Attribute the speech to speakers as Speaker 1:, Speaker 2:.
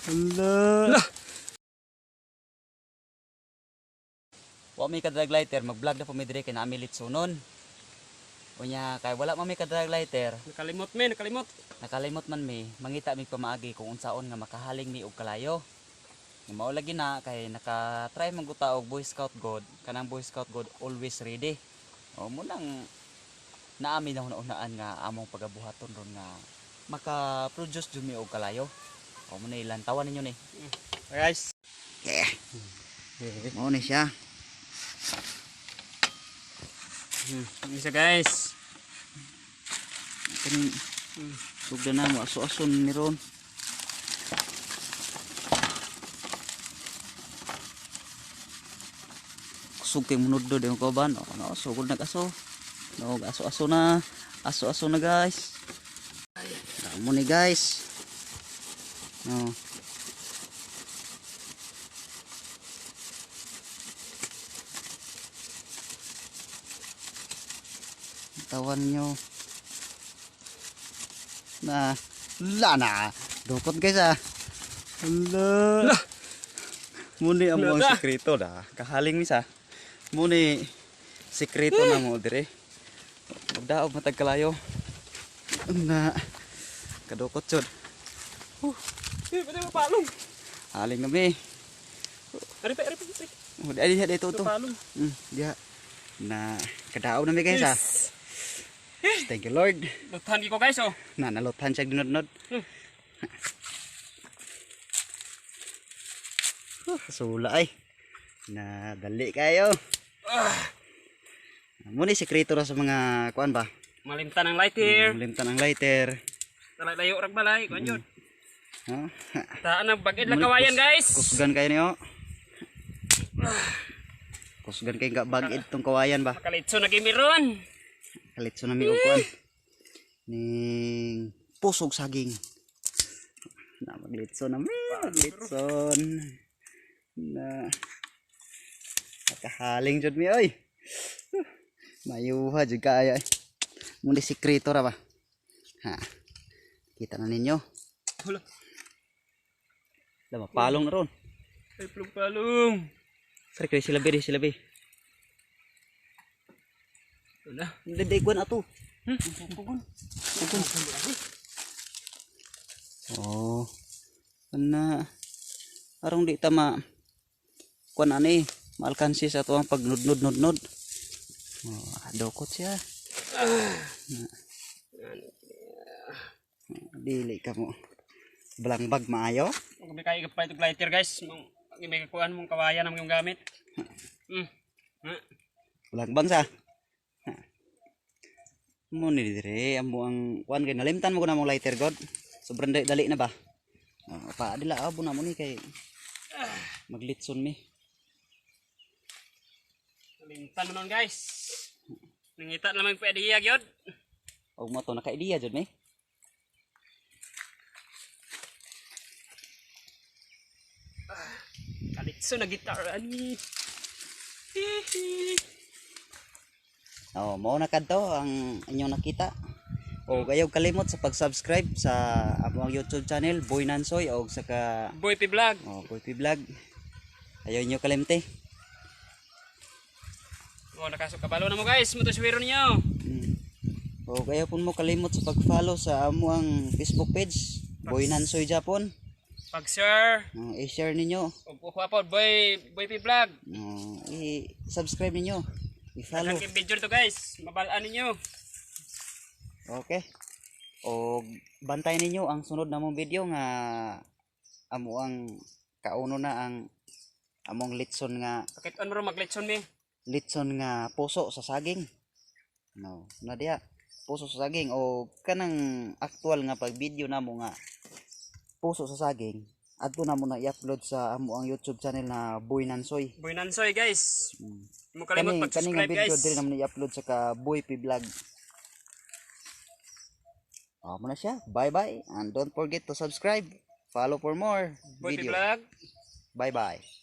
Speaker 1: Hala.
Speaker 2: Wa may ka-drag lighter, mag-vlog na po mi dire kay naami litsunon. Unya kay wala man may ka-drag lighter,
Speaker 1: Nakalimot.
Speaker 2: nakalimot man mi, mangita mi pamaagi kung unsaon nga makahaling mi og kalayo. Nga mao lagi na kay naka-try man guta og Boy Scout God, kanang Boy Scout God always ready. O mo nang naami na unaan nga among pagabuhaton ron nga maka-produce jud mi og kalayo. O mo na ilantawan ninyo ni.
Speaker 1: Guys.
Speaker 2: Mao ni siya.
Speaker 1: Isa guys.
Speaker 2: Kani sugda na mo aso-ason ni ron. Kusog kay munuddo yung kauban. O no, sugod nag-aso. No, aso-aso na. Aso-aso na guys. Amo ni guys. No. Tawan nyo. Na. Lana. Dukot guys ah. Hala. Muni ang mga sekreto da. Kahaling misa. Muni sekreto na mo dire. Magdaog matag kalayo. Na. Kadukot jud.
Speaker 1: Pwede mapalong.
Speaker 2: Haling kami.
Speaker 1: Ari pa.
Speaker 2: Oh, diha dito to.
Speaker 1: Mapalong.
Speaker 2: Diha. Na kadaog na mi guys ah. Thank you Lord.
Speaker 1: Luthan ko guys oh.
Speaker 2: Na naluthan siya dinod-nod. Sula ay. Na dali kayo. Muna sekreto ra sa mga kuan ba?
Speaker 1: Malimtan ang lighter.
Speaker 2: Limtan ang lighter.
Speaker 1: Layo rag balay kuan jud.
Speaker 2: Ha?
Speaker 1: Taan ang bagid lang kawayan guys.
Speaker 2: Kusgan kayo niyo. Kusgan kayo nga bagid tong kawayan ba?
Speaker 1: Makalitso na gimiron.
Speaker 2: Kalitso na mi og kuan. Ning pusog saging. Na maglitso na mi, maglitson. Na nakahaling jud mi oy. Mayuha jud kaya. Muna sekreto ra ba? Ha. Kita na ninyo.
Speaker 1: Hala.
Speaker 2: Lama palong na ron.
Speaker 1: Ay palong.
Speaker 2: Sir kay sila be.
Speaker 1: Wala.
Speaker 2: Hindi kuan ato.
Speaker 1: Pugon.
Speaker 2: Oh. Ana. Arong di tama. Kuan ani, maalkansi sa tuang pagnudnod. Oh, adokot siya. Dili ka mo. Balangbag maayo.
Speaker 1: Kung may kaya pa itong lighter guys, may kakuhan mong kawayan ang yung gamit.
Speaker 2: Balangbang sa. Mo ni dire amo ang kuan kay nalimtan mo ko na mong lighter god. Sobrang dali na ba? Pa adila abo na mo ni kay maglitson mi.
Speaker 1: Malimtan mo nun guys. Nangita naman pwede iya gyud.
Speaker 2: Og mo to naka-idea jud mi.
Speaker 1: Kalitso na gitar ani.
Speaker 2: Oh, mao na kadto ang inyong nakita. O kayo kalimot sa pag-subscribe sa among YouTube channel Boy Nansoy o sa ka
Speaker 1: Boy P Vlog.
Speaker 2: Boy P Vlog. Ayaw nyo kalimte.
Speaker 1: Oh, nakasok kabalo na mo guys, mo to swero niyo.
Speaker 2: O kayo pun mo kalimot sa pag-follow sa among Facebook page Boy Nansoy Japon.
Speaker 1: Pag-share.
Speaker 2: I-share ninyo.
Speaker 1: Ug kuha Boy P Vlog.
Speaker 2: I-subscribe ninyo. I-follow.
Speaker 1: Ang video to guys, mabalaan ninyo.
Speaker 2: Okay. O bantay ninyo ang sunod namong video nga amo ang kauno na ang among litson nga
Speaker 1: Pakit-on mo ro maglitson mi.
Speaker 2: litson nga puso sa saging. No, na diya. Puso sa saging o kanang actual nga pag video namo nga puso sa saging. Adto na mo na i-upload sa amo ang YouTube channel na Boy Nansoy.
Speaker 1: Boy Nansoy guys. Mo kalimot mag-subscribe
Speaker 2: video
Speaker 1: guys.
Speaker 2: din naman i-upload sa ka Boy P Vlog. Muna siya. Bye-bye and don't forget to subscribe. Follow for more
Speaker 1: Boy P
Speaker 2: video.
Speaker 1: Vlog.
Speaker 2: Bye-bye.